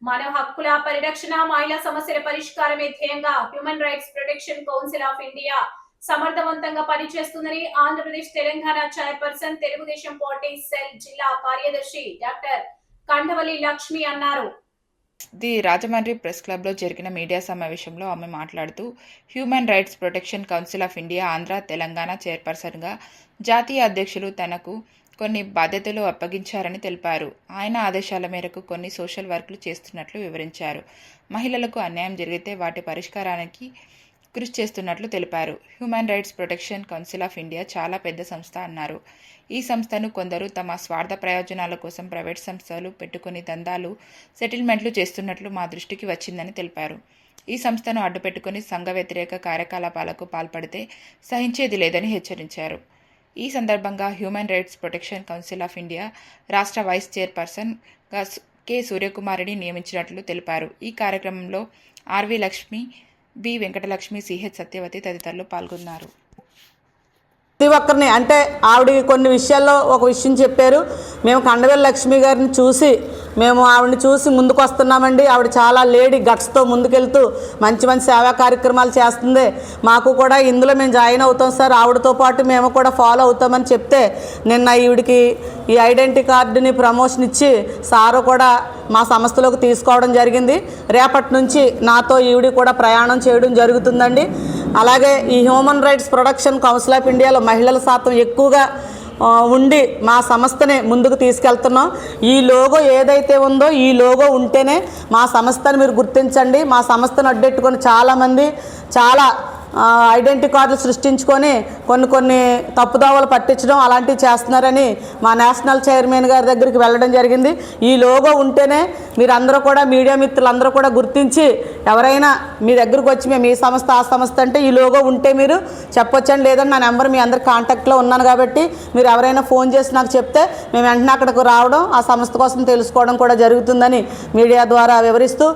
మానవ హక్కుల పరిరక్షణ, మహిళా సమస్యల పరిష్కారమే ధ్యేయంగా human rights protection council of India సమర్థవంతంగా పనిచేస్తుందని Andhra Pradesh Telangana chairperson Telugu Desam party cell జిల్లా కార్యదర్శి డాక్టర్ కండవల్లి లక్ష్మి అన్నారు. ది రాజమండ్రి ప్రెస్ క్లబ్లో జరిగిన మీడియా సమావేశంలో ఆమె మాట్లాడుతూ human rights protection council of India Andhra Telangana చైర్పర్సన్గా జాతీయ అధ్యక్షులు తనకు కొన్ని బాధ్యతలు అప్పగించారని తెలిపారు. ఆయన ఆదేశాల మేరకు కొన్ని సోషల్ వర్క్లు చేస్తున్నట్లు వివరించారు. మహిళలకు అన్యాయం జరిగితే వాటి పరిష్కారానికి కృషి చేస్తున్నట్లు తెలిపారు. Human rights protection council of India చాలా పెద్ద సంస్థ అన్నారు. ఈ సంస్థను కొందరు తమ స్వార్థ ప్రయోజనాల కోసం ప్రైవేట్ సంస్థలు పెట్టుకుని దందాలు, సెటిల్మెంట్లు చేస్తున్నట్లు మా దృష్టికి వచ్చిందని తెలిపారు. ఈ సంస్థను అడ్డుపెట్టుకుని సంఘ వ్యతిరేక కార్యకలాపాలకు పాల్పడితే సహించేది లేదని హెచ్చరించారు. ఈ సందర్భంగా human rights protection council of India రాష్ట్ర వైస్ చైర్పర్సన్గా కె సూర్యకుమారిని నియమించినట్లు తెలిపారు. ఈ కార్యక్రమంలో RV Lakshmi, B Venkatalakshmi, CH Satyavathi తదితరులు పాల్గొన్నారు. ప్రతి ఒక్కరిని అంటే ఆవిడ కొన్ని విషయాల్లో ఒక విషయం చెప్పారు. మేము కండవల్లి లక్ష్మి గారిని చూసి ఆవిడని చూసి ముందుకు వస్తున్నామండి. ఆవిడ చాలా లేడీ గట్స్తో ముందుకెళ్తూ మంచి మంచి సేవా కార్యక్రమాలు చేస్తుంది. మాకు కూడా ఇందులో మేము జాయిన్ అవుతాం సార్, ఆవిడతో పాటు మేము కూడా ఫాలో అవుతామని చెప్తే నిన్న ఈవిడికి ఈ ఐడెంటిటీ కార్డుని ప్రమోషన్ ఇచ్చి సారు కూడా మా సంస్థలోకి తీసుకోవడం జరిగింది. రేపటి నుంచి నాతో ఈవిడ కూడా ప్రయాణం చేయడం జరుగుతుందండి. అలాగే ఈ human rights protection council of ఇండియాలో మహిళల శాతం ఎక్కువగా ఉండి మా సంస్థని ముందుకు తీసుకెళ్తున్నాం. ఈ లోగో ఏదైతే ఉందో ఈ లోగో ఉంటేనే మా సంస్థను మీరు గుర్తించండి. మా సంస్థను అడ్డెట్టుకొని చాలామంది చాలా ఐడెంటిటీ కార్డులు సృష్టించుకొని కొన్ని తప్పుదోవలు పట్టించడం అలాంటివి చేస్తున్నారని మా నేషనల్ చైర్మన్ గారి దగ్గరికి వెళ్ళడం జరిగింది. ఈ లోగో ఉంటేనే మీరందరూ కూడా మీడియా మిత్రులందరూ కూడా గుర్తించి ఎవరైనా మీ దగ్గరకు వచ్చి మేము ఈ సంస్థ ఆ సంస్థ అంటే ఈ లోగో ఉంటే మీరు చెప్పొచ్చండి. లేదంటే నా నెంబర్ మీ అందరి కాంటాక్ట్లో ఉన్నాను కాబట్టి మీరు ఎవరైనా ఫోన్ చేసి నాకు చెప్తే మేము వెంటనే అక్కడికి రావడం ఆ సంస్థ కోసం తెలుసుకోవడం కూడా జరుగుతుందని మీడియా ద్వారా వివరిస్తూ